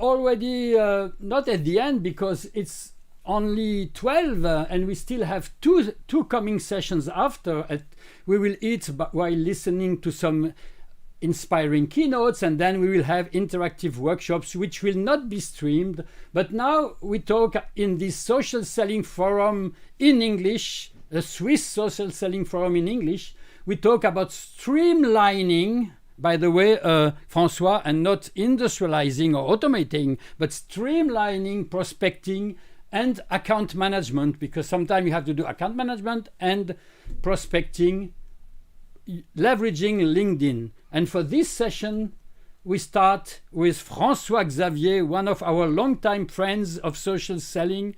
already not at the end because it's only 12 and we still have two coming sessions after. We will eat while listening to some inspiring keynotes, and then we will have interactive workshops which will not be streamed. But now we talk in this social selling forum in English, a Swiss social selling forum in English. We talk about streamlining, by the way, François, and not industrializing or automating, but streamlining prospecting and account management, because sometimes you have to do account management and prospecting, leveraging LinkedIn. And for this session, we start with François-Xavier, one of our longtime friends of social selling,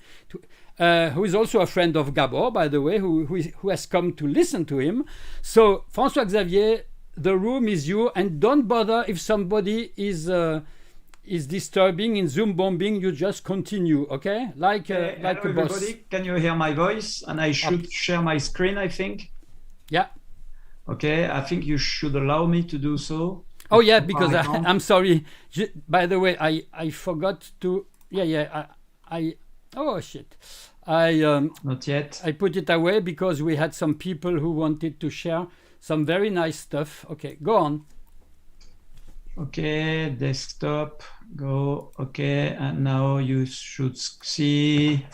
who is also a friend of Gabor, by the way, who has come to listen to him. So, François-Xavier, the room is you, and don't bother if somebody is disturbing in Zoom bombing. You just continue, okay? Like hello, a boss. Everybody. Can you hear my voice? And I should share my screen, I think. Yeah. Okay, I think you should allow me to do so. Oh yeah, because I'm sorry. By the way, I forgot to. Oh shit. Not yet. I put it away because we had some people who wanted to share some very nice stuff. Okay, go on. Okay, desktop, go. Okay, and now you should see.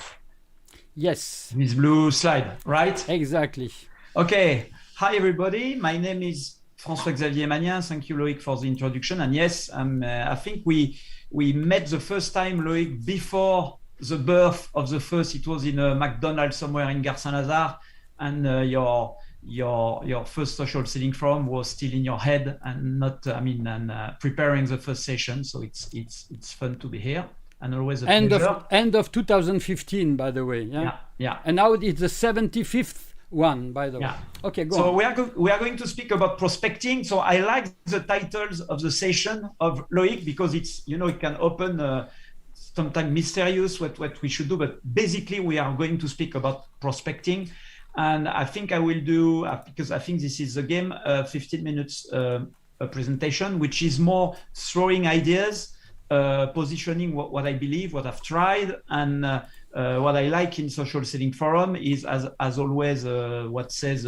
Yes. This blue slide, right? Exactly. Okay. Hi, everybody. My name is François-Xavier Magnin. Thank you, Loïc, for the introduction. And yes, I think we met the first time, Loïc, before the birth of the first. It was in a McDonald's somewhere in Gare Saint-Lazare, and your first social selling forum was still in your head and not. Preparing the first session. So it's fun to be here, and always a pleasure. End of 2015, by the way. Yeah. And now it's the 75th. One, by the way. Okay, go on. So we are going to speak about prospecting. So I like the titles of the session of Loïc because it's, it can open sometimes mysterious what we should do, but basically we are going to speak about prospecting. And I think I will do, because I think this is the game, 15 minutes a presentation, which is more throwing ideas, positioning what I believe, what I've tried, and what I like in social selling forum is, as always, what says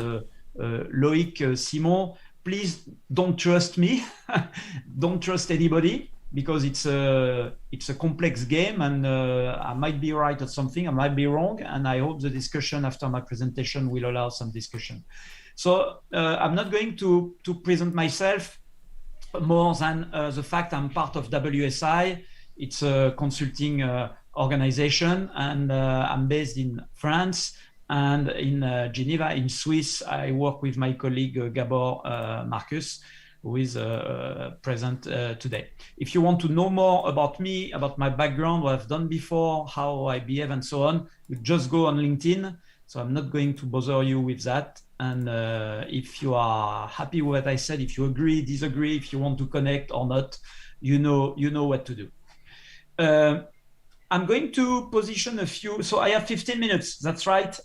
Loïc Simon, please don't trust me, don't trust anybody, because it's a complex game, and I might be right at something, I might be wrong, and I hope the discussion after my presentation will allow some discussion. So I'm not going to present myself more than the fact I'm part of WSI. It's a consulting organization, and I'm based in France and in Geneva, in Swiss. I work with my colleague Gabor, Markus, who is present today. If you want to know more about me, about my background, what I've done before, how I behave, and so on, you just go on LinkedIn. So I'm not going to bother you with that. And if you are happy with what I said, if you agree, disagree, if you want to connect or not, you know what to do. I'm going to position a few. So I have 15 minutes. That's right.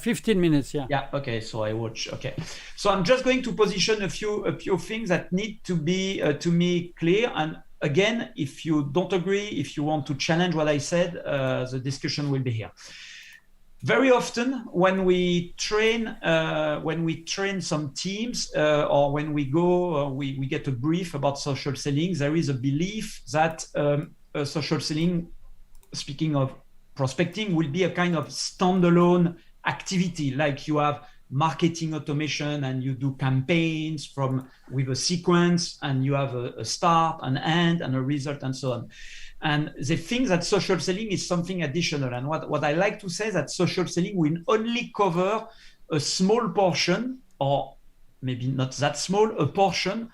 15 minutes. Yeah. Yeah. Okay. So I watch. Okay. So I'm just going to position a few things that need to be to me clear. And again, if you don't agree, if you want to challenge what I said, the discussion will be here. Very often, when we train some teams, or when we go, we get a brief about social selling, there is a belief that social selling, speaking of prospecting, will be a kind of standalone activity, like you have marketing automation and you do campaigns with a sequence, and you have a start, an end, and a result, and so on. And they think that social selling is something additional. And what I like to say is that social selling will only cover a small portion, or maybe not that small, a portion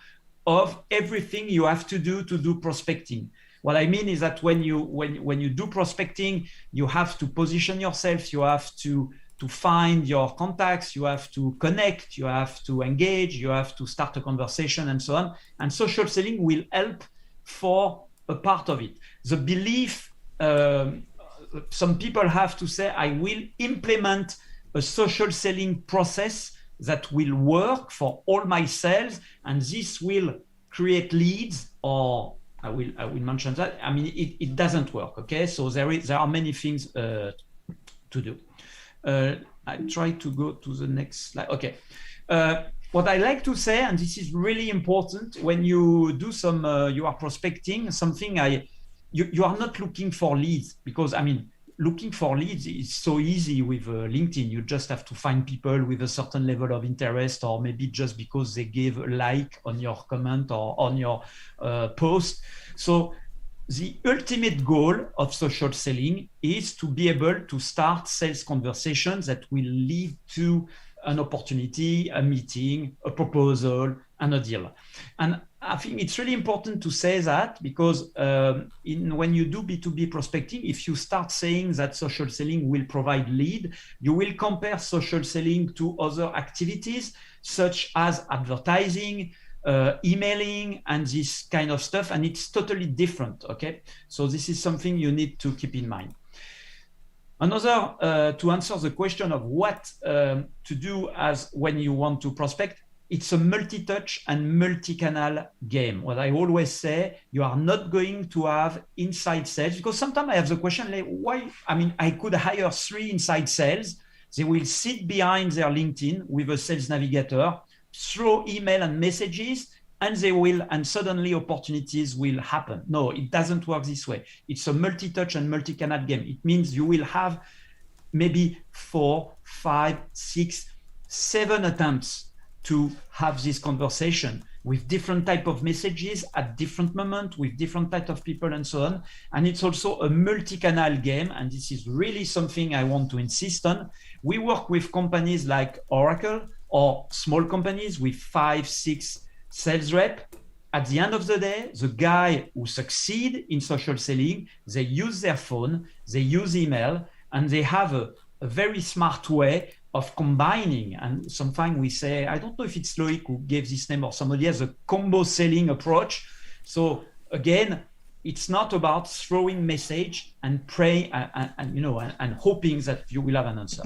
of everything you have to do prospecting. What I mean is that when you do prospecting, you have to position yourself, you have to find your contacts, you have to connect, you have to engage, you have to start a conversation, and so on. And social selling will help for a part of it. The belief some people have to say, I will implement a social selling process that will work for all my sales, and this will create leads or I will mention that. I mean, it doesn't work. Okay, so there are many things to do. I try to go to the next slide. Okay. What I like to say, and this is really important, when you do you are prospecting something, you are not looking for leads, because I mean, looking for leads is so easy with LinkedIn. You just have to find people with a certain level of interest, or maybe just because they gave a like on your comment or on your post. So the ultimate goal of social selling is to be able to start sales conversations that will lead to an opportunity, a meeting, a proposal, and a deal. And I think it's really important to say that, because when you do B2B prospecting, if you start saying that social selling will provide lead, you will compare social selling to other activities such as advertising, emailing, and this kind of stuff, and it's totally different. Okay, so this is something you need to keep in mind. Another, to answer the question of what to do as when you want to prospect, it's a multi-touch and multi-canal game. What I always say, you are not going to have inside sales, because sometimes I have the question, like, why? I mean, I could hire 3 inside sales. They will sit behind their LinkedIn with a sales navigator, throw email and messages, and suddenly opportunities will happen. No, it doesn't work this way. It's a multi-touch and multi-canal game. It means you will have maybe 4, 5, 6, 7 attempts to have this conversation with different type of messages at different moments, with different type of people, and so on. And it's also a multi-canal game, and this is really something I want to insist on. We work with companies like Oracle, or small companies with 5, 6 sales rep. At the end of the day, the guy who succeed in social selling, they use their phone, they use email, and they have a very smart way of combining. And sometimes we say, I don't know if it's Loic who gave this name or somebody else, a combo selling approach. So again, it's not about throwing message and pray and hoping that you will have an answer.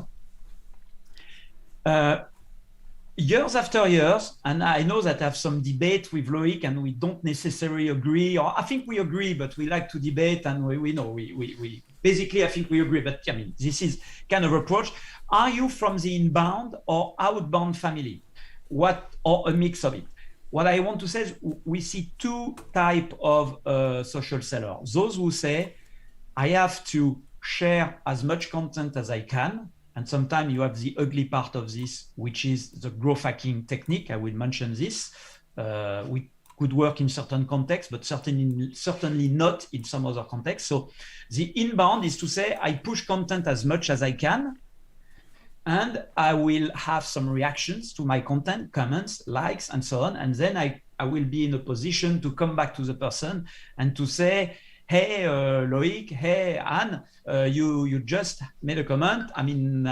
Years after years, and I know that I have some debate with Loic and we don't necessarily agree, or I think we agree, but we like to debate, and we know we basically, I think we agree, but I mean, this is kind of approach. Are you from the inbound or outbound family? Or a mix of it? What I want to say is we see 2 types of social sellers. Those who say, I have to share as much content as I can. And sometimes you have the ugly part of this, which is the growth hacking technique. I will mention this. We could work in certain contexts, but certainly not in some other contexts. So the inbound is to say, I push content as much as I can, and I will have some reactions to my content, comments, likes, and so on. And then I will be in a position to come back to the person and to say, hey, Loic, hey, Anne, you just made a comment. I mean,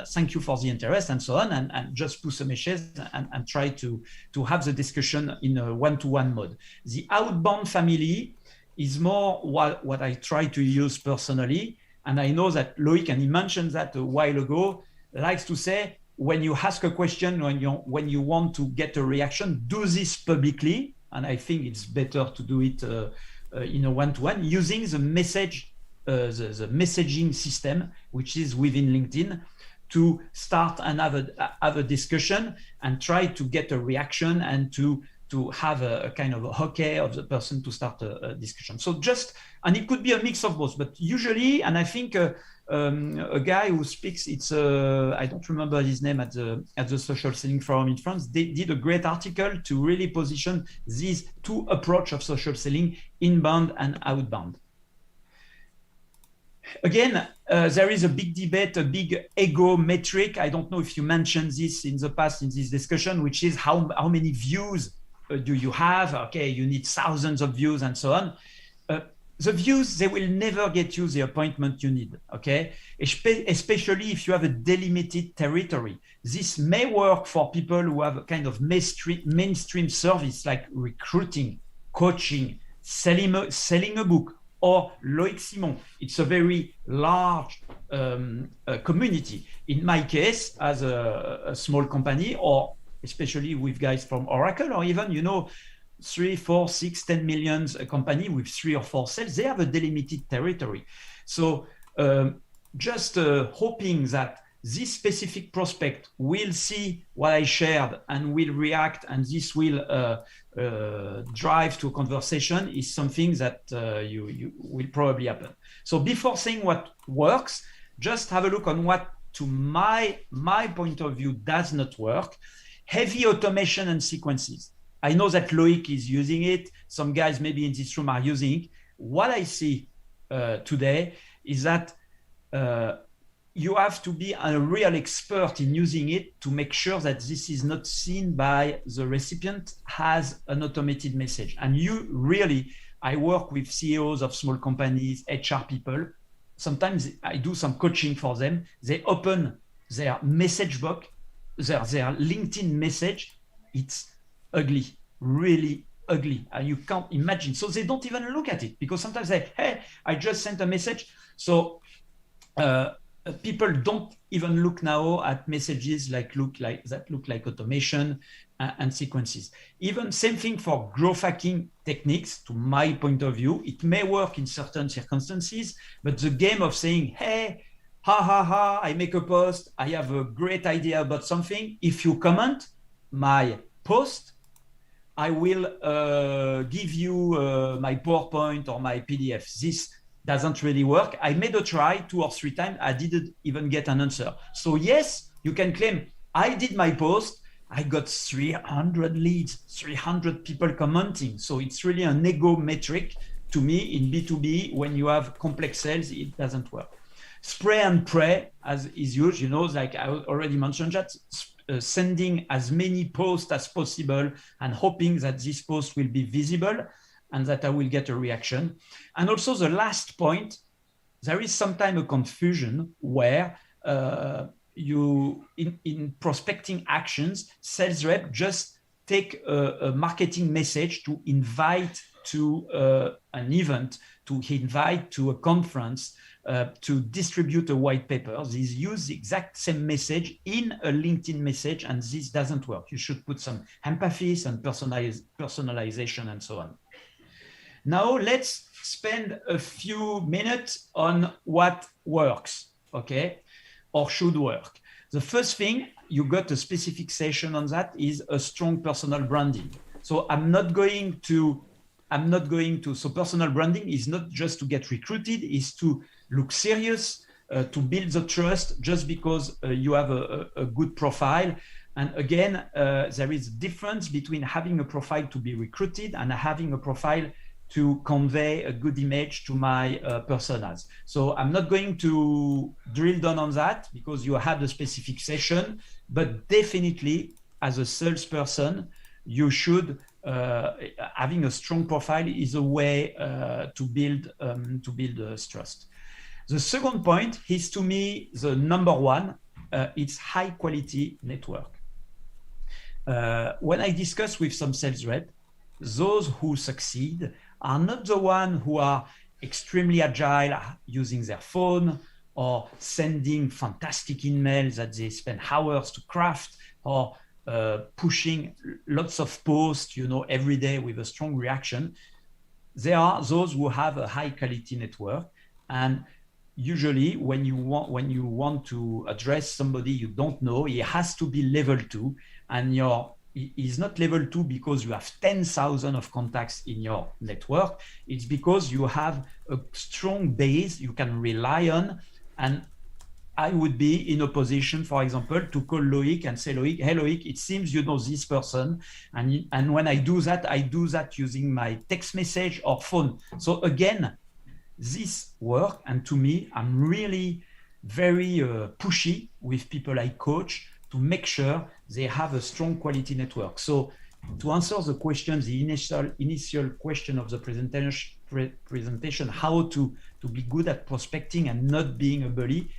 thank you for the interest, and so on, and just push a message and try to have the discussion in a one-to-one mode. The outbound family is more what I try to use personally. And I know that Loic, and he mentioned that a while ago, likes to say, when you ask a question, when you want to get a reaction, do this publicly. And I think it's better to do it in a one-to-one using the the messaging system, which is within LinkedIn, to start and have a discussion and try to get a reaction and to have a kind of a okay of the person to start a discussion. So and it could be a mix of both, but usually, and I think a guy who speaks, I don't remember his name, at the Social Selling Forum in France, they did a great article to really position these 2 approaches of social selling, inbound and outbound. Again, there is a big debate, a big ego metric. I don't know if you mentioned this in the past in this discussion, which is how many views do you have? Okay, you need thousands of views and so on. The views, they will never get you the appointment you need, okay? Especially if you have a delimited territory. This may work for people who have a kind of mainstream service like recruiting, coaching, selling a book, or Loic Simon. It's a very large community. In my case, as a small company, or especially with guys from Oracle, or even, 3, 4, 6, 10 millions a company with 3 or 4 sales, they have a delimited territory. So just hoping that this specific prospect will see what I shared and will react, and this will drive to a conversation is something that you will probably happen. So before saying what works, just have a look on what, to my point of view, does not work. Heavy automation and sequences. I know that Loic is using it. Some guys maybe in this room are using it. What I see today is that you have to be a real expert in using it to make sure that this is not seen by the recipient as an automated message. And you really, I work with CEOs of small companies, HR people. Sometimes I do some coaching for them. They open their message box, their LinkedIn message. It's ugly, really ugly. And you can't imagine. So they don't even look at it, because sometimes they, hey, I just sent a message. So people don't even look now at messages that look like automation and sequences. Even same thing for growth hacking techniques. To my point of view, it may work in certain circumstances, but the game of saying, hey, I make a post, I have a great idea about something. If you comment my post, I will give you my PowerPoint or my PDF. This doesn't really work. I made a try 2 or 3 times. I didn't even get an answer. So yes, you can claim, I did my post. I got 300 leads, 300 people commenting. So it's really an ego metric. To me, in B2B, when you have complex sales, it doesn't work. Spray and pray, as is used, like I already mentioned that, sending as many posts as possible and hoping that this post will be visible and that I will get a reaction. And also the last point, there is sometimes a confusion where in prospecting actions, sales rep just take a marketing message to invite to an event, to invite to a conference, to distribute a white paper. They use the exact same message in a LinkedIn message, and this doesn't work. You should put some empathy and personalization and so on. Now let's spend a few minutes on what works, okay, or should work. The first thing, you got a specific session on that, is a strong personal branding. So I'm not going to, so personal branding is not just to get recruited, is to look serious, to build the trust just because you have a good profile. And again, there is a difference between having a profile to be recruited and having a profile to convey a good image to my personas. So I'm not going to drill down on that because you had a specific session, but definitely as a salesperson, you should, having a strong profile is a way to build trust. The second point is, to me, the number one, it's high quality network. When I discuss with some sales rep, those who succeed are not the ones who are extremely agile using their phone or sending fantastic emails that they spend hours to craft, or pushing lots of posts, every day with a strong reaction. They are those who have a high quality network. And usually when you want to address somebody you don't know, he has to be level 2, and is not level 2 because you have 10,000 of contacts in your network. It's because you have a strong base you can rely on. And I would be in a position, for example, to call Loic and say, Loic, hey Loic, it seems you know this person. And when I do that using my text message or phone. So again, this work. And to me, I'm really very pushy with people I coach to make sure they have a strong quality network. So to answer the question, the initial question of the presentation, how to be good at prospecting and not being a bully,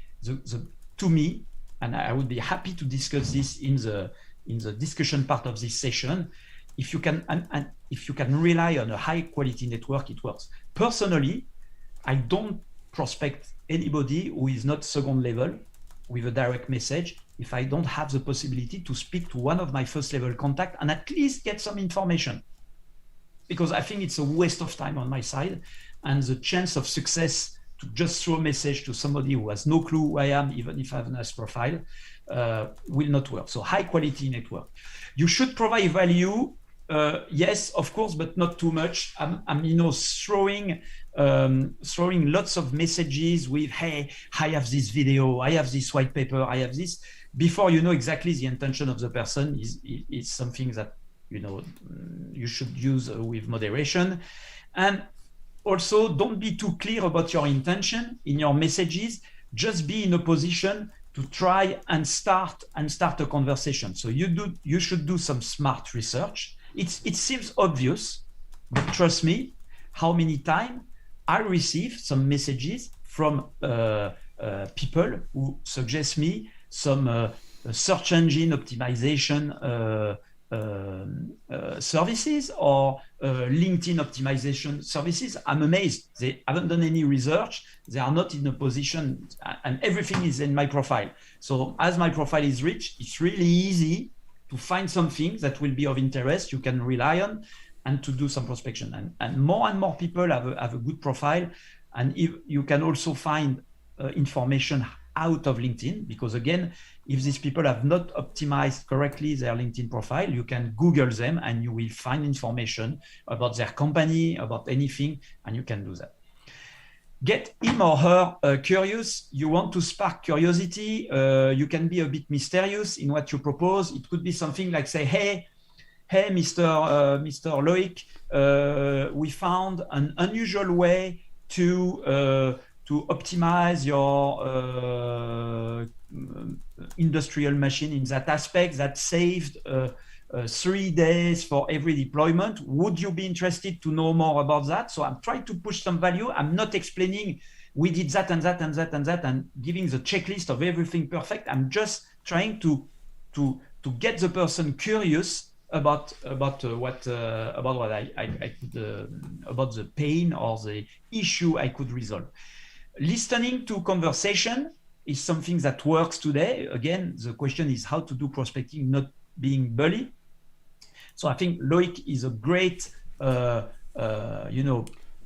to me, and I would be happy to discuss this in the discussion part of this session, if you can rely on a high quality network, it works. Personally, I don't prospect anybody who is not second level with a direct message if I don't have the possibility to speak to one of my first level contacts and at least get some information. because I think it's a waste of time on my side, and the chance of success to just throw a message to somebody who has no clue who I am, even if I have a nice profile, will not work. So high quality network. You should provide value. Yes, of course, but not too much. I'm throwing lots of messages with, hey, I have this video, I have this white paper, I have this, before you know exactly the intention of the person is something that, you should use with moderation. And also, don't be too clear about your intention in your messages. Just be in a position to try and start a conversation. So you should do some smart research. It seems obvious, but trust me, how many times I receive some messages from people who suggest me some search engine optimization services or LinkedIn optimization services. I'm amazed. They haven't done any research. They are not in a position, and everything is in my profile. So as my profile is rich, it's really easy to find something that will be of interest you can rely on and to do some prospection. And more people have a good profile. And if you can also find information out of LinkedIn, because again, if these people have not optimized correctly their LinkedIn profile, you can Google them and you will find information about their company, about anything, and you can do that. Get him or her curious. You want to spark curiosity. You can be a bit mysterious in what you propose. It could be something like, say, hey, Mr. Loic, we found an unusual way to optimize your industrial machine in that aspect that saved 3 days for every deployment. Would you be interested to know more about that? So I'm trying to push some value. I'm not explaining we did that and that and that and that and giving the checklist of everything perfect. I'm just trying to get the person curious about what I could about the pain or the issue I could resolve. Listening to conversation is something that works today. Again, the question is how to do prospecting, not being bully. So I think Loic is a great,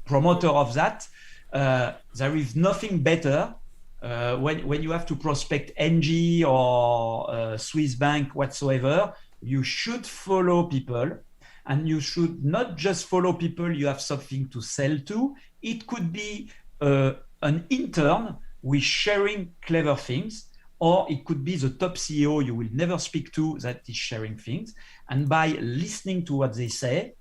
promoter of that. There is nothing better when you have to prospect NG or Swiss Bank whatsoever. You should follow people, and you should not just follow people you have something to sell to. It could be an intern who is sharing clever things, or it could be the top CEO you will never speak to that is sharing things. And by listening to what they say,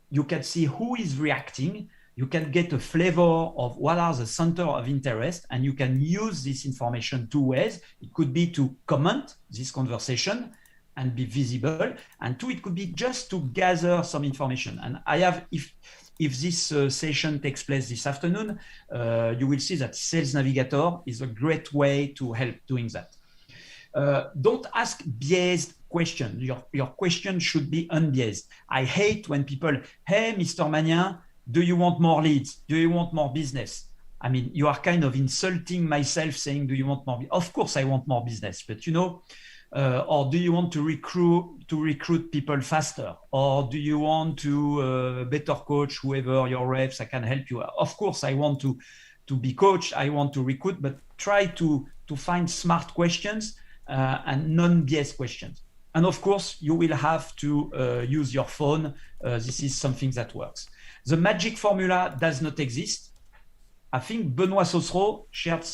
you can see who is reacting. You can get a flavor of what are the center of interest, and you can use this information two ways. It could be to comment this conversation and be visible, and two, it could be just to gather some information. And I have, if this session takes place this afternoon, you will see that Sales Navigator is a great way to help doing that. Don't ask biased questions. Your question should be unbiased. I hate when people, hey, Mr. Magnin, do you want more leads? Do you want more business? I mean, you are kind of insulting myself saying, do you want more? Of course I want more business, but or do you want to recruit people faster? Or do you want to better coach whoever your reps? I can help you. Of course, I want to be coached. I want to recruit, but try to find smart questions and non-biased questions. And of course, you will have to use your phone. This is something that works. The magic formula does not exist. I think Benoît Sossereau shared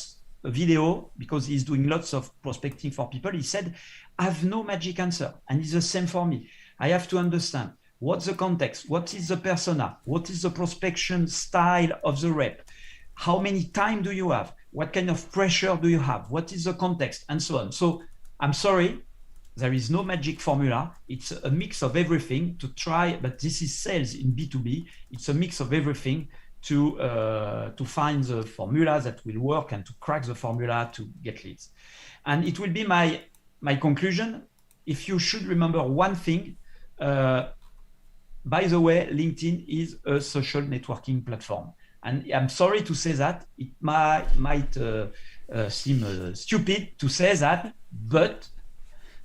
a video because he's doing lots of prospecting for people. He said, I have no magic answer. And it's the same for me. I have to understand what's the context, what is the persona, what is the prospection style of the rep, how many time do you have, what kind of pressure do you have, what is the context, and so on. So I'm sorry, there is no magic formula. It's a mix of everything to try, but this is sales in B2B. It's a mix of everything to find the formula that will work and to crack the formula to get leads. And it will be my conclusion. If you should remember one thing, by the way, LinkedIn is a social networking platform. And I'm sorry to say that. It might seem stupid to say that, but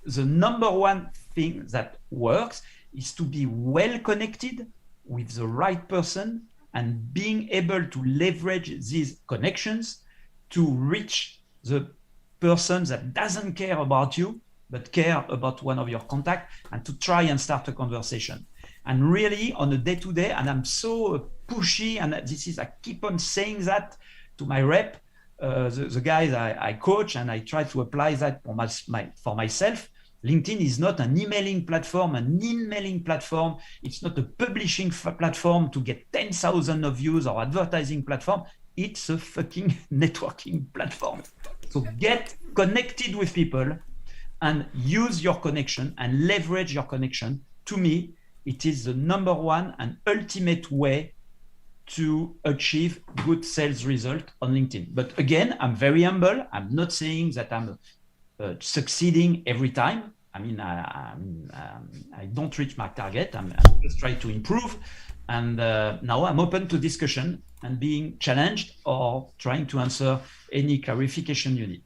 the number one thing that works is to be well connected with the right person and being able to leverage these connections to reach the person that doesn't care about you, but care about one of your contacts, and to try and start a conversation. And really on a day-to-day, and I'm so pushy, and I keep on saying that to my rep, the guys I coach, and I try to apply that for myself. LinkedIn is not an emailing platform, It's not a publishing platform to get 10,000 of views or advertising platform. It's a fucking networking platform. So get connected with people and use your connection and leverage your connection. To me, it is the number one and ultimate way to achieve good sales result on LinkedIn. But again, I'm very humble. I'm not saying that I'm succeeding every time. I mean, I don't reach my target. I'm just trying to improve. And now I'm open to discussion and being challenged or trying to answer any clarification you need.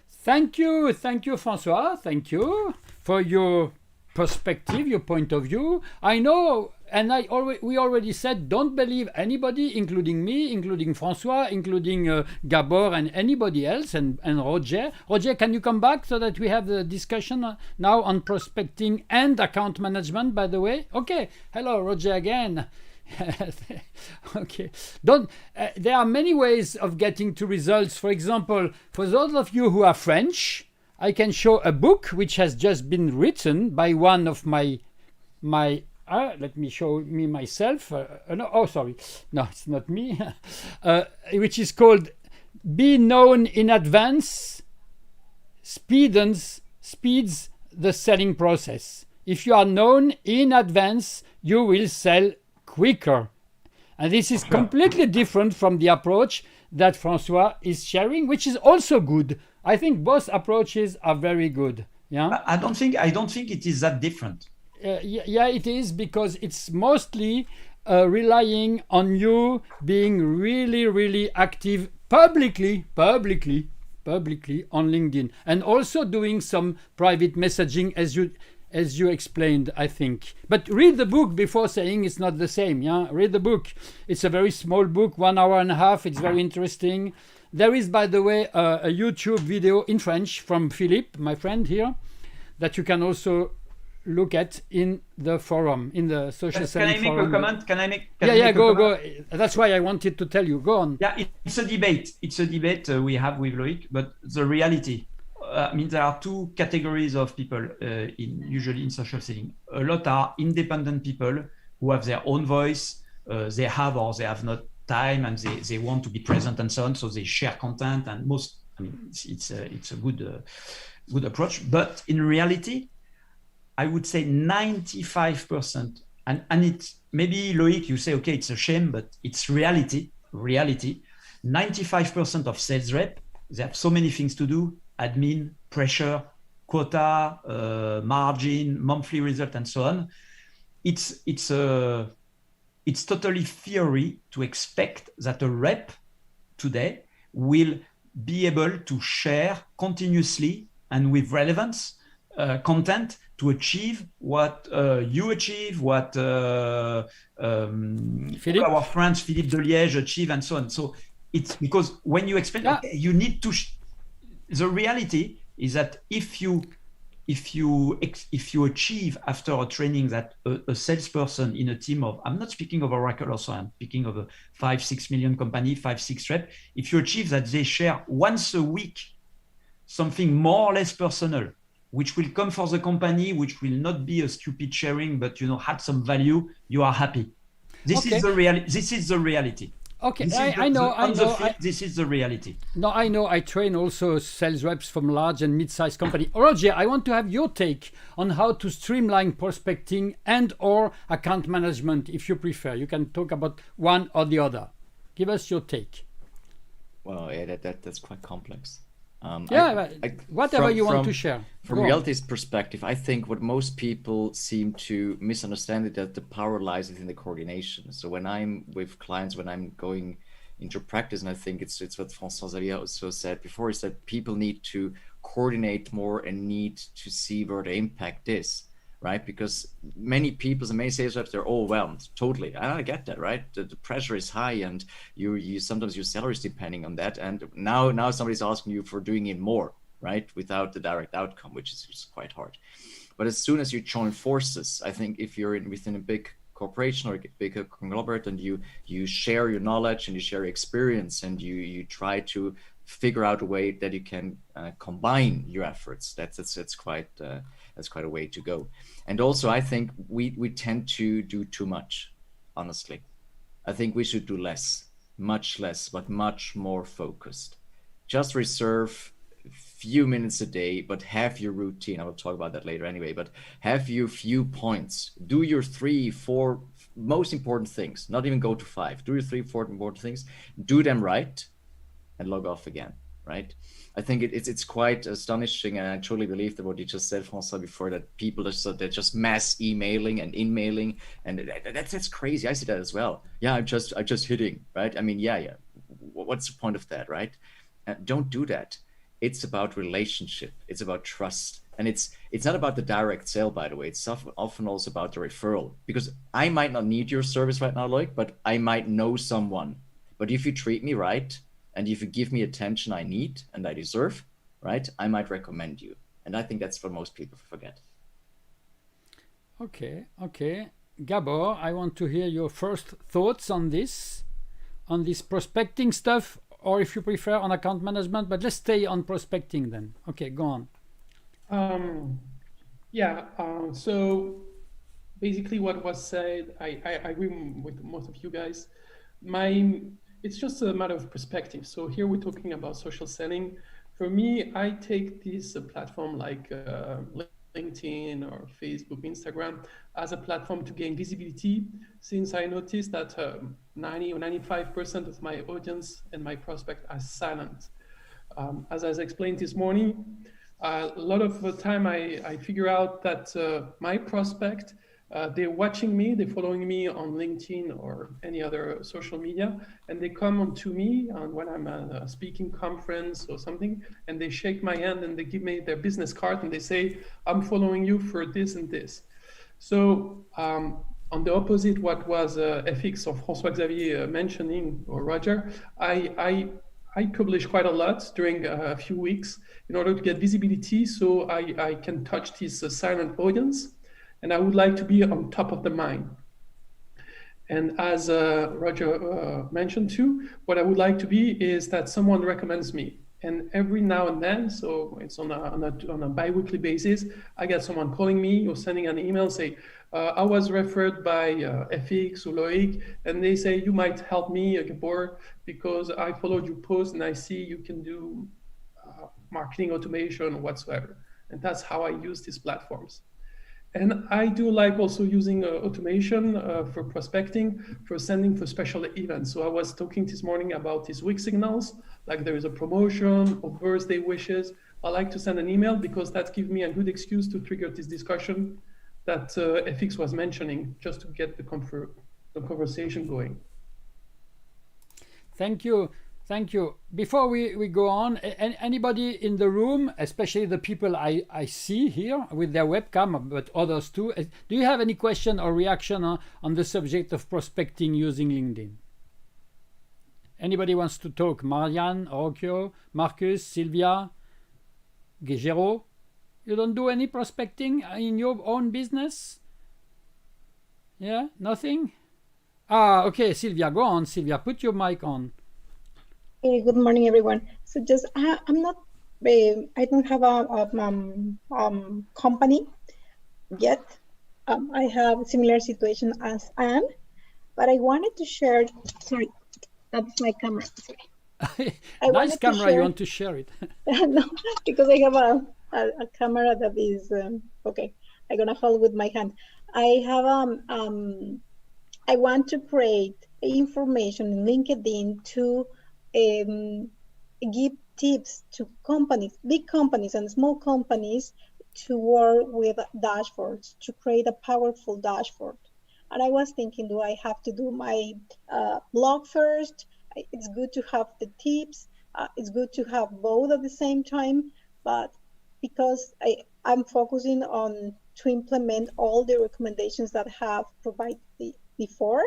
Thank you, François. Thank you for your perspective, your point of view. I know, and we already said, don't believe anybody, including me, including François, including Gabor, and anybody else, and Roger. Roger, can you come back so that we have the discussion now on prospecting and account management, by the way? Okay. Hello, Roger again. Okay. There are many ways of getting to results. For example, for those of you who are French, I can show a book which has just been written by one of my let me show me myself. Sorry. No, it's not me. Which is called Be Known in Advance, Speeds the Selling Process. If you are known in advance, you will sell quicker. And this is completely different from the approach that François is sharing, which is also good. I think both approaches are very good. Yeah. I don't think it is that different. Yeah, it is, because it's mostly relying on you being really, really active publicly on LinkedIn, and also doing some private messaging as you explained, I think. But read the book before saying it's not the same. Yeah, read the book. It's a very small book, 1 hour and a half. It's very interesting. There is, by the way, a YouTube video in French from Philippe, my friend here, that you can also look at in the forum, in the social selling forum. Can I make a comment? Can I make go. That's why I wanted to tell you. Go on. Yeah, it's a debate. It's a debate we have with Loic, but the reality, I mean, there are two categories of people usually in social selling. A lot are independent people who have their own voice. They have or they have not time, and they want to be present and so on. So they share content, and it's a good approach. But in reality, I would say 95%, and it's maybe Loic, you say, okay, it's a shame, but it's reality. 95% of sales rep, they have so many things to do: admin, pressure, quota, margin, monthly result, and so on. It's totally theory to expect that a rep today will be able to share continuously and with relevance content to achieve what you achieve, what our friends Philippe de Liège achieve, and so on. So it's because when you explain, okay, you need to. The reality is that if you achieve after a training that a salesperson in a team of, I'm not speaking of Oracle also, I'm speaking of a 5-6 million company, 5-6 rep. If you achieve that they share once a week something more or less personal, which will come for the company, which will not be a stupid sharing, but had some value, you are happy. This is the reality. Okay, I know. This is the reality. No, I know. I train also sales reps from large and mid-sized company. Roger, I want to have your take on how to streamline prospecting and/or account management, if you prefer. You can talk about one or the other. Give us your take. Well, yeah, that's quite complex. Whatever you want to share. From reality's perspective, I think what most people seem to misunderstand is that the power lies within the coordination. So when I'm with clients, when I'm going into practice, and I think it's what François-Xavier also said before, is that people need to coordinate more and need to see where the impact is, right? Because many people and many sales reps, they're overwhelmed totally. And I get that, right? The pressure is high, and you sometimes your salary is depending on that. And now somebody's asking you for doing it more, right? Without the direct outcome, which is just quite hard. But as soon as you join forces, I think if you're within a big corporation or a big conglomerate, and you share your knowledge and you share your experience, and you try to figure out a way that you can combine your efforts, that's quite a way to go. And also, I think we tend to do too much, honestly. I think we should do less, much less, but much more focused. Just reserve few minutes a day, but have your routine. I will talk about that later anyway, but have your few points. Do your 3-4 most important things, not even go to 5. Do your 3-4 important things, do them right, and log off again, right? I think it's quite astonishing, and I truly believe that what you just said, François, before, that people they're just mass emailing and in-mailing, and that's crazy. I see that as well. Yeah, I'm just hitting, right? I mean, yeah. What's the point of that, right? Don't do that. It's about relationship. It's about trust. And it's not about the direct sale, by the way. It's often also about the referral, because I might not need your service right now, Loic, but I might know someone. But if you treat me right, and if you give me attention I need and I deserve, right, I might recommend you. And I think that's what most people forget. Okay. Gabor, I want to hear your first thoughts on this prospecting stuff, or if you prefer on account management, but let's stay on prospecting then. Okay, go on. So basically what was said, I agree with most of you guys. It's just a matter of perspective. So here we're talking about social selling. For me, I take this platform like LinkedIn or Facebook, Instagram as a platform to gain visibility, since I noticed that 90 or 95% of my audience and my prospect are silent. As I explained this morning, a lot of the time I figure out that my prospect, they're watching me, they're following me on LinkedIn or any other social media, and they come on to me when I'm at a speaking conference or something, and they shake my hand and they give me their business card and they say, I'm following you for this and this. So on the opposite, what was FX or François-Xavier mentioning, or Roger, I publish quite a lot during a few weeks in order to get visibility, so I can touch this silent audience. And I would like to be on top of the mind. And as Roger mentioned too, what I would like to be is that someone recommends me. And every now and then, so it's on a bi-weekly basis, I get someone calling me or sending an email, say, I was referred by FX or Loic, and they say, you might help me, Gabor, because I followed your post and I see you can do marketing automation or whatsoever. And that's how I use these platforms. And I do like also using automation for prospecting, for sending for special events. So I was talking this morning about these week signals, like there is a promotion or birthday wishes. I like to send an email because that gives me a good excuse to trigger this discussion that FX was mentioning, just to get the conversation going. Thank you. Before we go on, anybody in the room, especially the people I see here with their webcam, but others too, do you have any question or reaction on the subject of prospecting using LinkedIn? Anybody wants to talk? Marianne, Orkio, Markus, Sylvia, Gabor? You don't do any prospecting in your own business? Yeah, nothing? Okay, Sylvia, go on. Sylvia, put your mic on. Hey, good morning, everyone. So just, I don't have a company yet. I have a similar situation as Anne, but I wanted to share, sorry, that's my camera, sorry. Nice camera, you want to share it? No, because I have a camera that is, okay, I'm gonna hold with my hand. I have, I want to create information in LinkedIn to give tips to companies, big companies and small companies, to work with dashboards, to create a powerful dashboard. And I was thinking, do I have to do my blog first? It's good to have the tips. It's good to have both at the same time, but because I'm focusing on to implement all the recommendations that I have provided before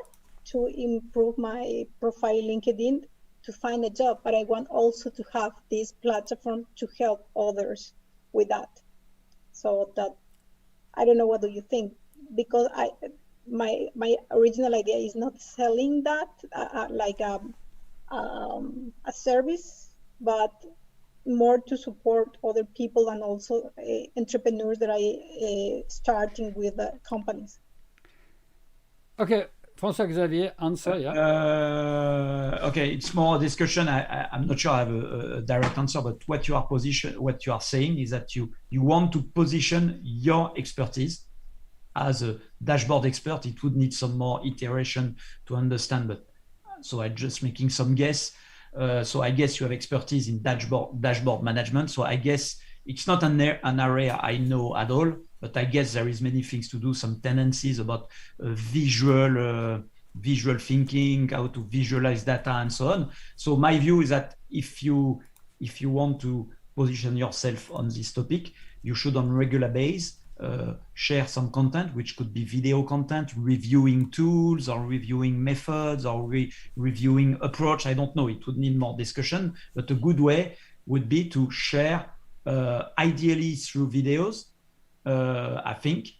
to improve my profile LinkedIn to find a job, but I want also to have this platform to help others with that. So that, I don't know, what do you think? Because my original idea is not selling that like a service, but more to support other people and also entrepreneurs that are starting with companies. Okay, François-Xavier, answer, yeah. Okay, it's more discussion. I'm not sure I have a direct answer, but what you are saying is that you want to position your expertise as a dashboard expert. It would need some more iteration to understand, but so I'm just making some guess. So I guess you have expertise in dashboard management. So I guess it's not an area I know at all, but I guess there is many things to do, some tendencies about visual thinking, how to visualize data and so on. So my view is that if you want to position yourself on this topic, you should on a regular basis share some content, which could be video content, reviewing tools or reviewing methods or reviewing approach. I don't know, it would need more discussion, but a good way would be to share ideally through videos, I think,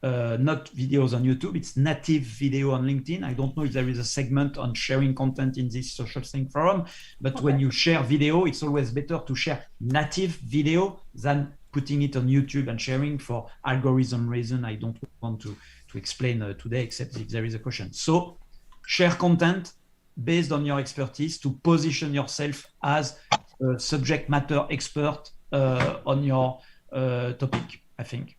not videos on YouTube, it's native video on LinkedIn. I don't know if there is a segment on sharing content in this social thing forum, but when you share video, it's always better to share native video than putting it on YouTube and sharing for algorithm reason. I don't want to explain today, except if there is a question. So share content based on your expertise to position yourself as a subject matter expert on your topic, I think.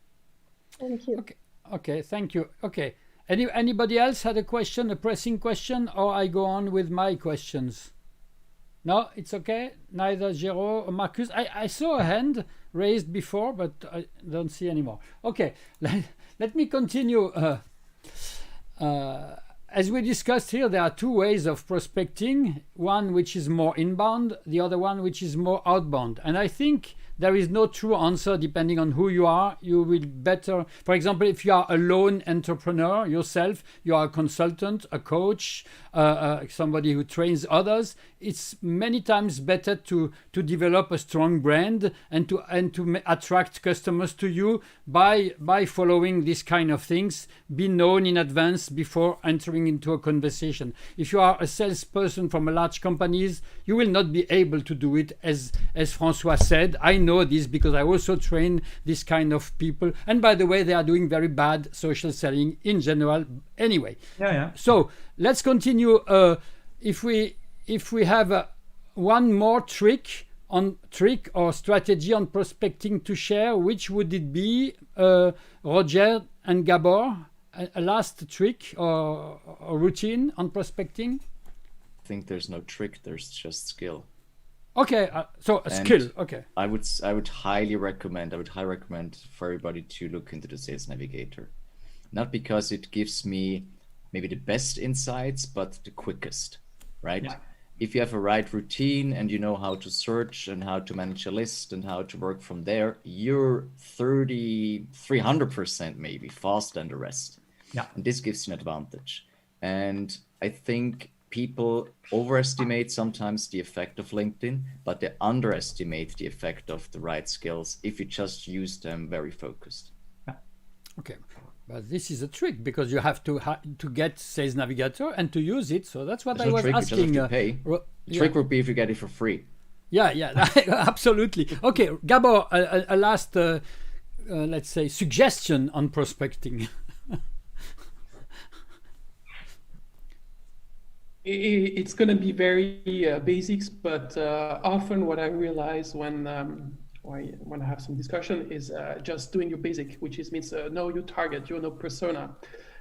Thank you. Okay, thank you. Okay, anybody else had a question, a pressing question, or I go on with my questions? No, it's okay. Neither Gero or Markus. I saw a hand raised before, but I don't see anymore. Okay, let me continue. As we discussed here, there are two ways of prospecting. One which is more inbound, the other one which is more outbound. And I think there is no true answer depending on who you are. You will better, for example, if you are a lone entrepreneur yourself, you are a consultant, a coach, somebody who trains others, it's many times better to develop a strong brand and to attract customers to you by following this kind of things. Be known in advance before entering into a conversation. If you are a salesperson from a large companies, you will not be able to do it as François said. I know this because I also train this kind of people. And by the way, they are doing very bad social selling in general anyway. Yeah. So let's continue. If we have one more trick or strategy on prospecting to share, which would it be, Roger and Gabor? A last trick or routine on prospecting? I think there's no trick, there's just skill. Okay, so a skill. Okay. I would highly recommend for everybody to look into the Sales Navigator. Not because it gives me maybe the best insights, but the quickest, right? Yeah. If you have a right routine and you know how to search and how to manage a list and how to work from there, you're 300% maybe faster than the rest. Yeah. And this gives you an advantage. And I think people overestimate sometimes the effect of LinkedIn, but they underestimate the effect of the right skills if you just use them very focused. Yeah. Okay. But this is a trick because you have to get Sales Navigator and to use it. So that's what I was asking. You just have to pay. Trick would be if you get it for free. Yeah, absolutely. Okay, Gabor, a last, let's say, suggestion on prospecting. It's going to be very basics, but often what I realize when I have some discussion is just doing your basic, which means know your target, you know persona,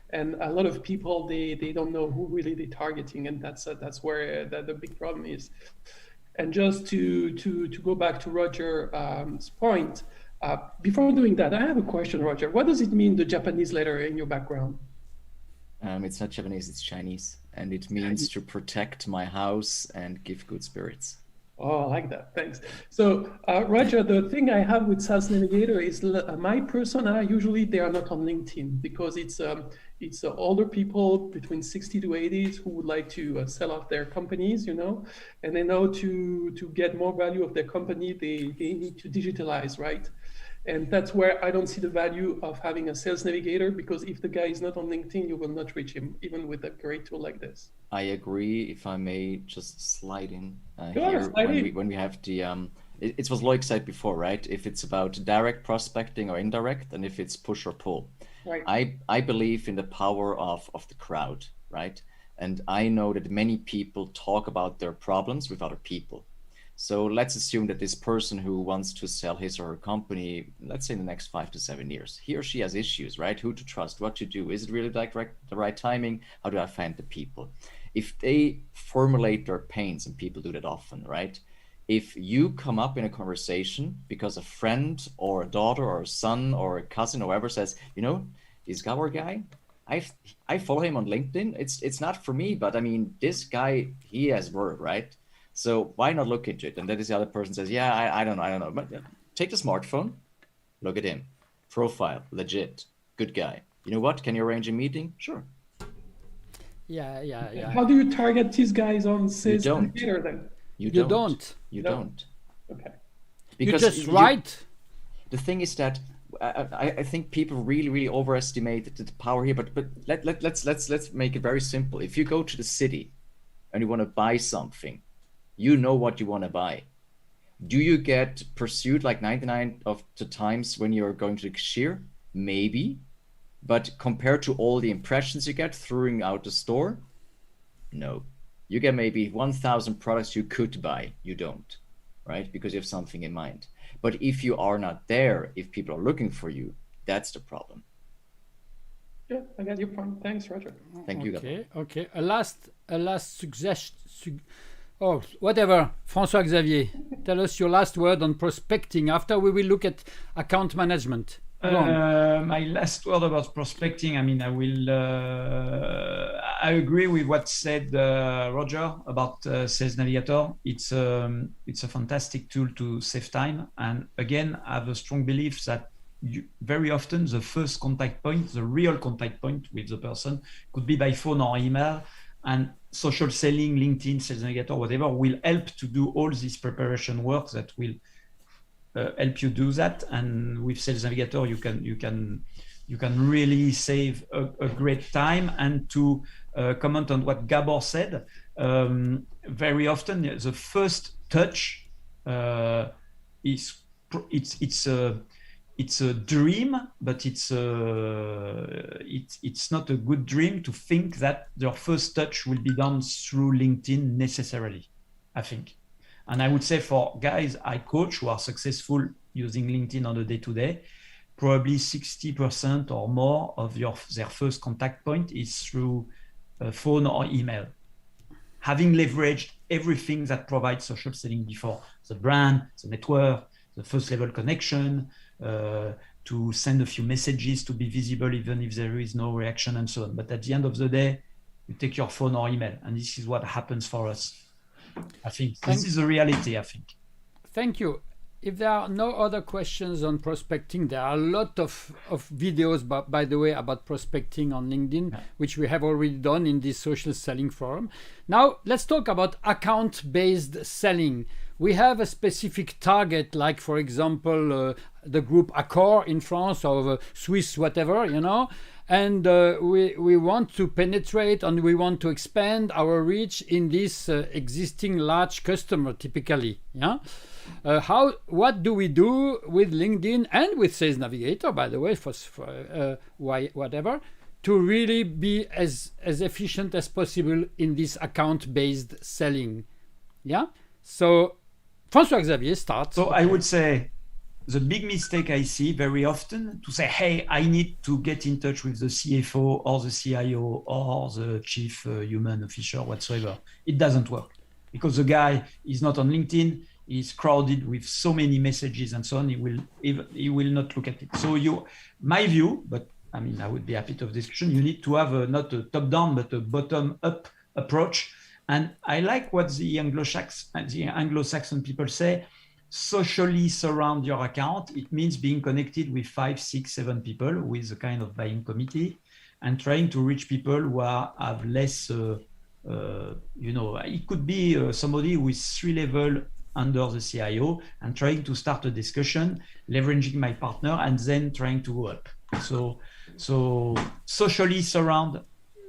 and a lot of people they don't know who really they're targeting, and that's where the big problem is. And just to go back to Roger's point, before doing that, I have a question, Roger. What does it mean, the Japanese letter in your background? It's not Japanese, it's Chinese, and it means to protect my house and give good spirits. Oh, I like that. Thanks. So, Roger, the thing I have with Sales Navigator is my persona, usually they are not on LinkedIn because it's older people between 60 to 80s who would like to sell off their companies, you know, and they know to get more value of their company, they need to digitalize, right? And that's where I don't see the value of having a sales navigator, because if the guy is not on LinkedIn, you will not reach him, even with a great tool like this. I agree. If I may just slide in Sure, here slide in. when we have the it's what Loic said before, right? If it's about direct prospecting or indirect, and if it's push or pull. Right. I believe in the power of the crowd, right? And I know that many people talk about their problems with other people. So let's assume that this person who wants to sell his or her company, let's say in the next 5 to 7 years, he or she has issues, right? Who to trust, what to do. Is it really like the right timing? How do I find the people? If they formulate their pains, and people do that often, right? If you come up in a conversation because a friend or a daughter or a son or a cousin or whoever says, you know, this Gabor guy, I follow him on LinkedIn. It's not for me, but I mean, this guy, he has work, right? So why not look into it? And then this other person says, yeah, I don't know. But take the smartphone, look at him. Profile, legit, good guy. You know what? Can you arrange a meeting? Sure. Yeah. How do you target these guys on Sales Navigator then? You don't. don't. Okay. Because you just write. The thing is that I think people really overestimate the power here. But let's make it very simple. If you go to the city and you want to buy something, you know what you want to buy. Do you get pursued like 99 of the times when you're going to the cashier? Maybe. But compared to all the impressions you get throughout the store, no. You get maybe 1,000 products you could buy. You don't, right? Because you have something in mind. But if you are not there, if people are looking for you, that's the problem. Yeah, I got your point. Thanks, Roger. Thank you, Gabor. Okay. A last suggestion. Oh, whatever. François-Xavier, tell us your last word on prospecting. After we will look at account management. My last word about prospecting. I mean, I agree with what said Roger about Sales Navigator. It's a fantastic tool to save time. And again, I have a strong belief that very often the first contact point, the real contact point with the person, could be by phone or email. And social selling, LinkedIn, Sales Navigator, whatever, will help to do all this preparation work that will help you do that. And with Sales Navigator, you can really save a great time. And to comment on what Gabor said, very often the first touch it's a dream, but it's not a good dream to think that your first touch will be done through LinkedIn necessarily, I think. And I would say for guys I coach who are successful using LinkedIn on a day-to-day, probably 60% or more of their first contact point is through phone or email. Having leveraged everything that provides social selling before, the brand, the network, the first level connection, to send a few messages to be visible even if there is no reaction and so on. But at the end of the day, you take your phone or email, and this is what happens for us. I think this is the reality, I think. Thank you. If there are no other questions on prospecting, there are a lot of videos, by the way, about prospecting on LinkedIn, which we have already done in this social selling forum. Now, let's talk about account-based selling. We have a specific target, like, for example, the group Accor in France or Swiss, whatever, you know, and we want to penetrate and we want to expand our reach in this existing large customer, typically, yeah. What do we do with LinkedIn and with Sales Navigator, by the way, for whatever, to really be as efficient as possible in this account-based selling? Yeah. So, François-Xavier, start. So I would say the big mistake I see very often to say, hey, I need to get in touch with the CFO or the CIO or the chief human officer, whatsoever. It doesn't work because the guy is not on LinkedIn. He's crowded with so many messages and so on. He will not look at it. So my view, but I mean, I would be happy to have discussion. You need to have not a top down, but a bottom up approach. And I like what the Anglo-Saxon people say, socially surround your account. It means being connected with 5, 6, 7 people with a kind of buying committee and trying to reach people who have less, it could be somebody who is 3 levels under the CIO and trying to start a discussion, leveraging my partner, and then trying to go up. So socially surround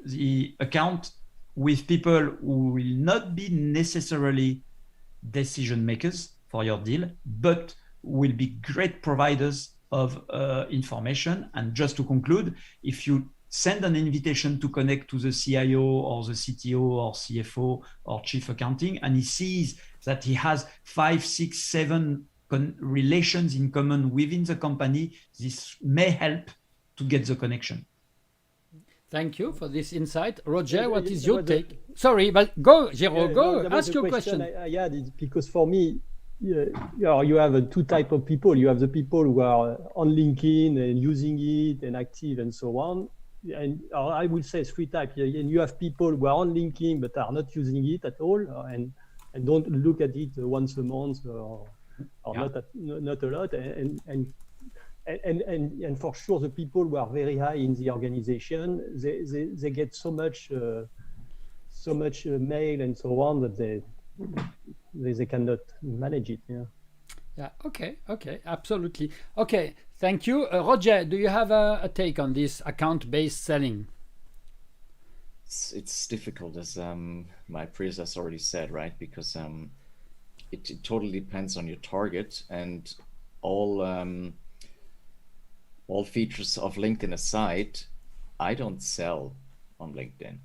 the account with people who will not be necessarily decision makers for your deal, but will be great providers of information. And just to conclude, if you send an invitation to connect to the CIO or the CTO or CFO or chief accounting, and he sees that he has 5, 6, 7 relations in common within the company, this may help to get the connection. Thank you for this insight. Roger, what is your take? Sorry, but go, Gero, go, ask your question. I had it because for me, you have 2 types of people. You have the people who are on LinkedIn and using it and active and so on. And I will say 3 types. And you have people who are on LinkedIn but are not using it at all and don't look at it once a month or not a lot. And for sure, the people who are very high in the organization, they get so much mail and so on that they cannot manage it. Yeah. Okay. Absolutely. Okay. Thank you, Roger. Do you have a take on this account-based selling? It's difficult, as my predecessor already said, right? Because it totally depends on your target, and all features of LinkedIn aside, I don't sell on LinkedIn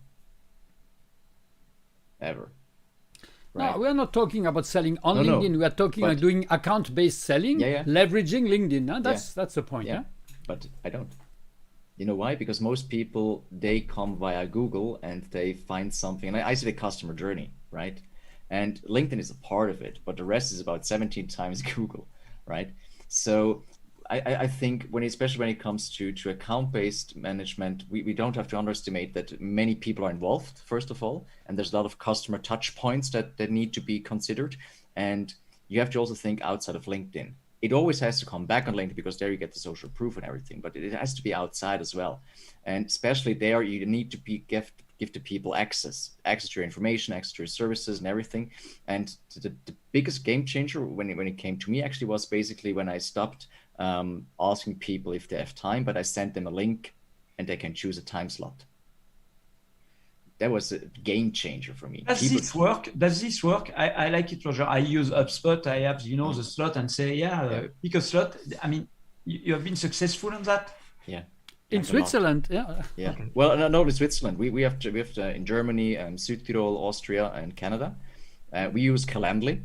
ever. Right? No, we are not talking about selling on LinkedIn. We are talking about doing account-based selling, leveraging LinkedIn. Huh? That's the point. Yeah, but I don't. You know why? Because most people, they come via Google and they find something. And I see the customer journey, right? And LinkedIn is a part of it, but the rest is about 17 times Google, right? So I think especially when it comes to account-based management, we don't have to underestimate that many people are involved, first of all, and there's a lot of customer touch points that need to be considered. And you have to also think outside of LinkedIn. It always has to come back on LinkedIn because there you get the social proof and everything, but it has to be outside as well. And especially there, you need to give to people access to your information, access to your services and everything. And the biggest game changer when it came to me actually was basically when I stopped asking people if they have time, but I sent them a link and they can choose a time slot. That was a game changer for me. Does this work? I like it, Roger. I use HubSpot. I have, the slot and say, pick a slot. I mean, you have been successful on that? Yeah. In Switzerland, yeah. Okay. Well, no, in Switzerland. We have in Germany, Südtirol, Austria, and Canada. We use Calendly.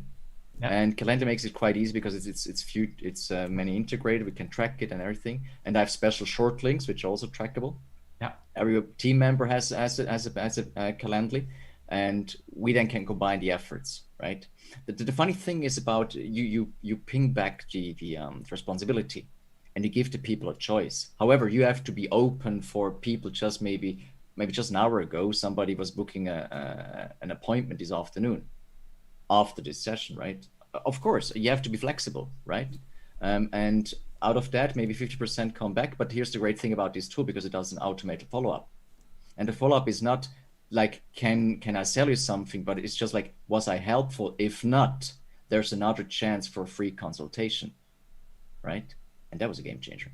Yeah. And Calendly makes it quite easy because it's many integrated. We can track it and everything. And I have special short links, which are also trackable. Yeah. Every team member has a Calendly, and we then can combine the efforts, right? The funny thing is about you ping back the responsibility, and you give the people a choice. However, you have to be open for people. Just maybe just an hour ago, somebody was booking an appointment this afternoon after this session, right? Of course, you have to be flexible, right? And out of that, maybe 50% come back. But here's the great thing about this tool, because it does an automated follow-up. And the follow-up is not like, can I sell you something? But it's just like, was I helpful? If not, there's another chance for a free consultation, right? And that was a game changer.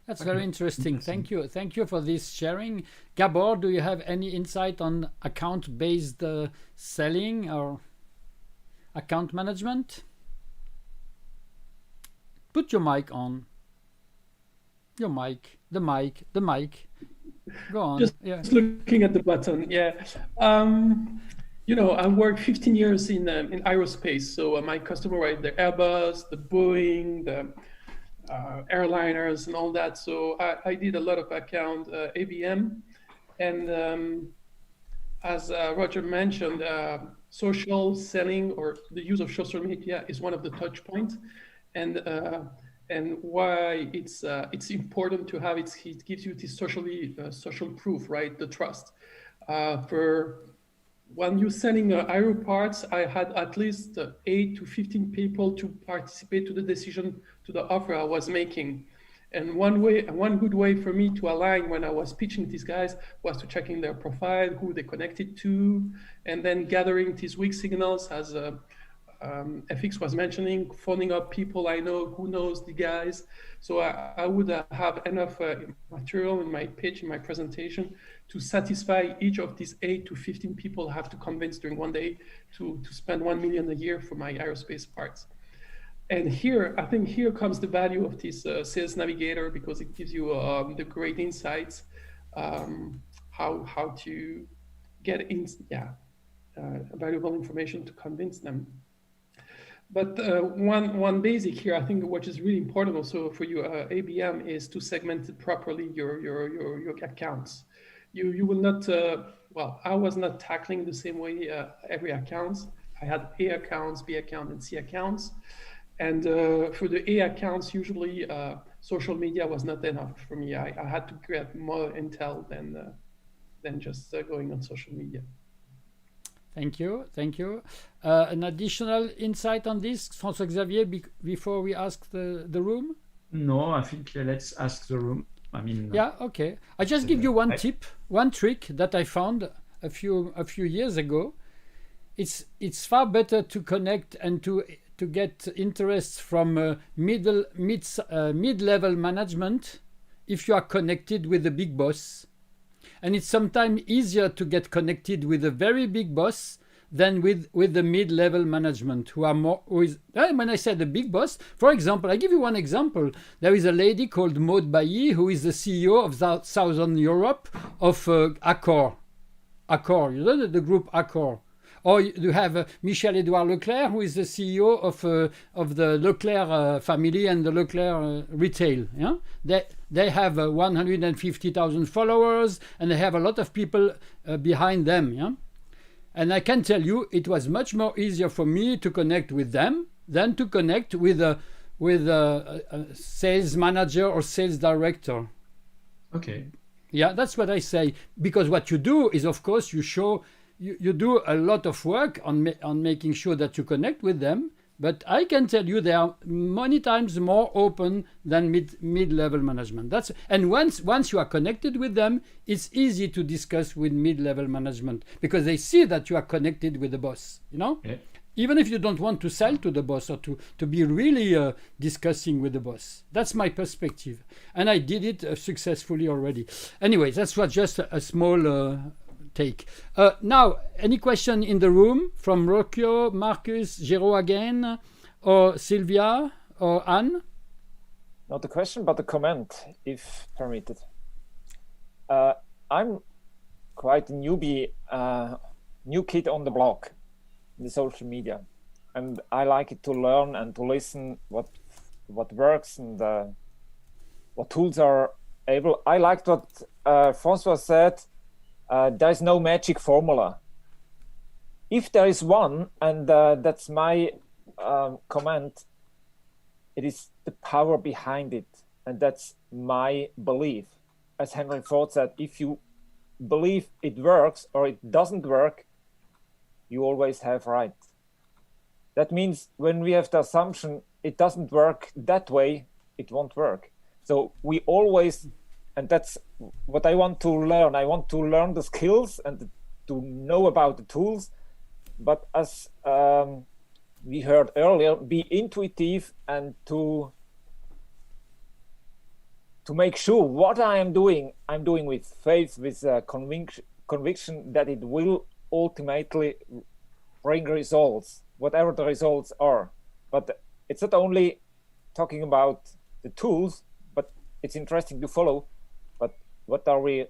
That's very interesting. Thank you. Thank you for this sharing. Gabor, do you have any insight on account-based selling or account management? Put your mic on. Your mic. The mic. Go on. Just looking at the button. Yeah. I worked 15 years in aerospace. So my customer were the Airbus, the Boeing, the airliners and all that. So I did a lot of account ABM. And as Roger mentioned, social selling or the use of social media is one of the touch points. And why it's important to have it gives you this social proof, right? The trust. For when you're selling aero parts, I had at least 8 to 15 people to participate to the decision, to the offer I was making. And one good way for me to align when I was pitching these guys was to checking their profile, who they connected to, and then gathering these weak signals, as FX was mentioning, phoning up people I know who knows the guys. So I would have enough material in my pitch, in my presentation, to satisfy each of these 8 to 15 people I have to convince during one day to spend 1 million a year for my aerospace parts. And here, I think here comes the value of this sales navigator, because it gives you the great insights, how to get in, valuable information to convince them. But one basic here, I think, which is really important also for you, ABM, is to segment it properly your accounts. You will not, I was not tackling the same way every account. I had A accounts, B accounts, and C accounts. And for the A accounts, usually social media was not enough for me. I had to get more intel than just going on social media. Thank you. An additional insight on this, François-Xavier, before we ask the room? No, I think let's ask the room. I mean, yeah, okay. I just give you one tip, one trick that I found a few years ago. It's far better to connect and to get interest from mid-level management if you are connected with the big boss. And it's sometimes easier to get connected with a very big boss than with the mid-level management, who are more, when I said the big boss, for example, I give you one example. There is a lady called Maud Bailly, who is the CEO of Southern Europe of Accor. Accor, you know, the group Accor. Or you have Michel-Edouard Leclerc, who is the CEO of the Leclerc family and the Leclerc retail. Yeah? They have 150,000 followers, and they have a lot of people behind them. Yeah? And I can tell you, it was much more easier for me to connect with them than to connect with a sales manager or sales director. Okay. Yeah, that's what I say. Because what you do is, of course, you do a lot of work on making sure that you connect with them, but I can tell you they are many times more open than mid-level management. And once you are connected with them, it's easy to discuss with mid-level management, because they see that you are connected with the boss, you know? Yeah. Even if you don't want to sell to the boss or to be really discussing with the boss. That's my perspective. And I did it successfully already. Anyway, that's just a small take. Now, any question in the room from Rocchio, Markus, Gero again, or Sylvia, or Anne? Not a question, but a comment, if permitted. I'm quite a newbie, new kid on the block in the social media, and I like it to learn and to listen what works and what tools are able. I liked what François said. There's no magic formula. If there is one, and that's my comment, it is the power behind it. And that's my belief. As Henry Ford said, if you believe it works or it doesn't work, you always have right. That means when we have the assumption it doesn't work that way, it won't work. So we always, and that's what I want to learn. I want to learn the skills and to know about the tools. But as we heard earlier, be intuitive and to make sure what I'm doing with faith, with conviction that it will ultimately bring results, whatever the results are. But it's not only talking about the tools, but it's interesting to follow. But what are we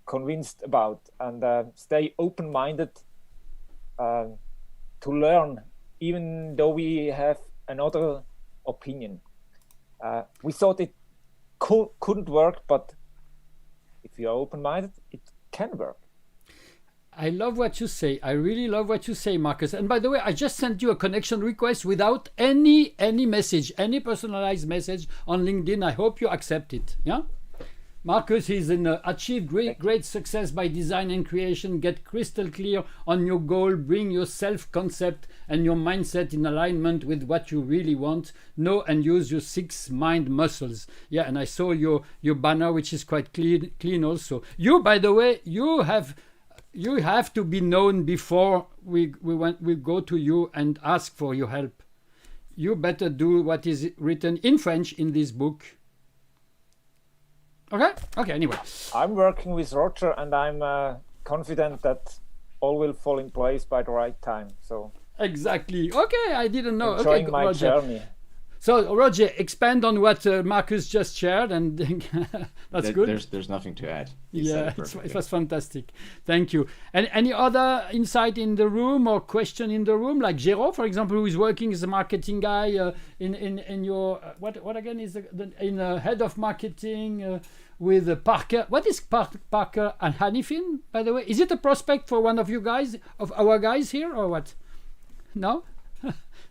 convinced about? And stay open-minded to learn, even though we have another opinion. We thought it couldn't work, but if you are open-minded, it can work. I love what you say. I really love what you say, Markus. And by the way, I just sent you a connection request without any message, any personalized message on LinkedIn. I hope you accept it. Yeah. Markus is achieved great success by design and creation. Get crystal clear on your goal. Bring your self-concept and your mindset in alignment with what you really want. Know and use your 6 mind muscles. Yeah, and I saw your banner, which is quite clean also. You, by the way, you have to be known before we go to you and ask for your help. You better do what is written in French in this book. Okay, anyway. I'm working with Roger, and I'm confident that all will fall in place by the right time. So exactly. Okay, I didn't know. Enjoying okay, my Roger. journey. So, Roger, expand on what Markus just shared, and that's good. There's nothing to add. Yeah, it was fantastic. Thank you. And any other insight in the room or question in the room, like Gabor, for example, who is working as a marketing guy in your what again is in head of marketing with Parker. What is Parker and Hanifin, by the way? Is it a prospect for one of you guys, of our guys here, or what? No,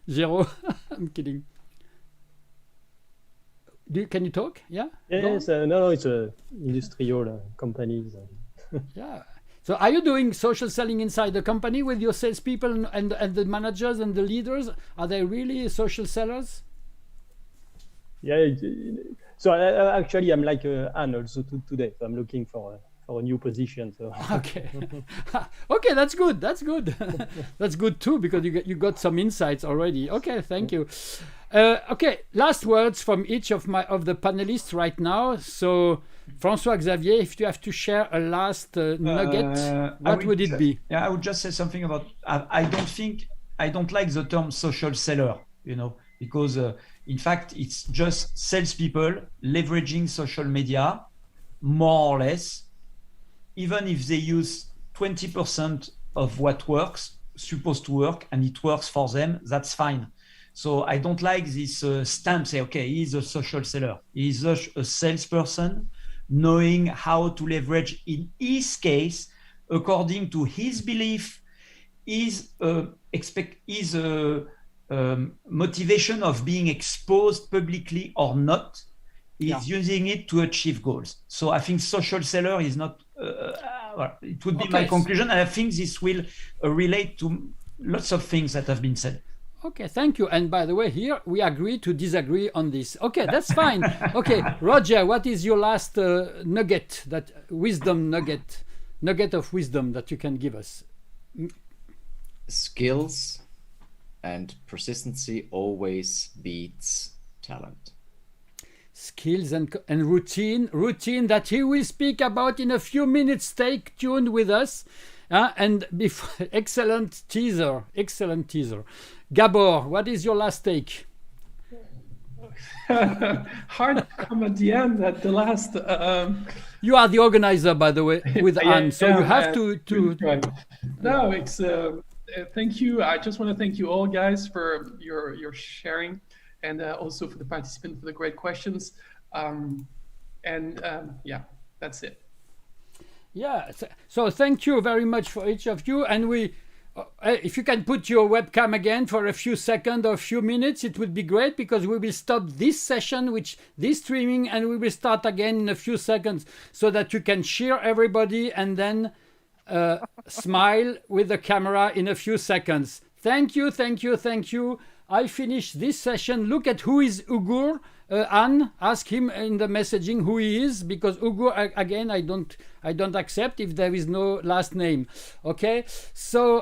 Gabor. I'm kidding. Can you talk? Yeah. Yes. No. It's a industrial companies. Yeah. So, are you doing social selling inside the company with your salespeople and the managers and the leaders? Are they really social sellers? Yeah. So actually, I'm like Anne also today. So I'm looking for a new position. So. Okay. Okay, that's good. That's good. That's good too, because you got some insights already. Okay, thank you. Okay, last words from each of the panelists right now. So, François-Xavier, if you have to share a last nugget, what would it be? Yeah, I would just say something about. I don't like the term social seller. Because in fact it's just salespeople leveraging social media, more or less. Even if they use 20% of what supposed to work, and it works for them, that's fine. So I don't like this stamp, say, okay, he's a social seller. He's a salesperson knowing how to leverage in his case, according to his belief, his motivation of being exposed publicly or not, is using it to achieve goals. So I think social seller is not, it would be my conclusion. And I think this will relate to lots of things that have been said. Okay, thank you. And by the way, here we agree to disagree on this. Okay, that's fine. Okay, Roger, what is your last nugget of wisdom that you can give us? Skills and persistency always beats talent. Skills and routine that he will speak about in a few minutes. Stay tuned with us. And before, excellent teaser. Gabor, what is your last take? Hard to come at the end, at the last. You are the organizer, by the way, with Anne, so you have to. No, it's. Thank you. I just want to thank you all, guys, for your sharing, and also for the participants for the great questions. Yeah, that's it. Yeah. So thank you very much for each of you, and we. If you can put your webcam again for a few seconds or a few minutes, it would be great, because we will stop this session, this streaming, and we will start again in a few seconds, so that you can cheer everybody and then smile with the camera in a few seconds. Thank you. I finish this session. Look at who is Ugur. Anne, ask him in the messaging who he is, because Ugur, again, I don't accept if there is no last name. Okay, so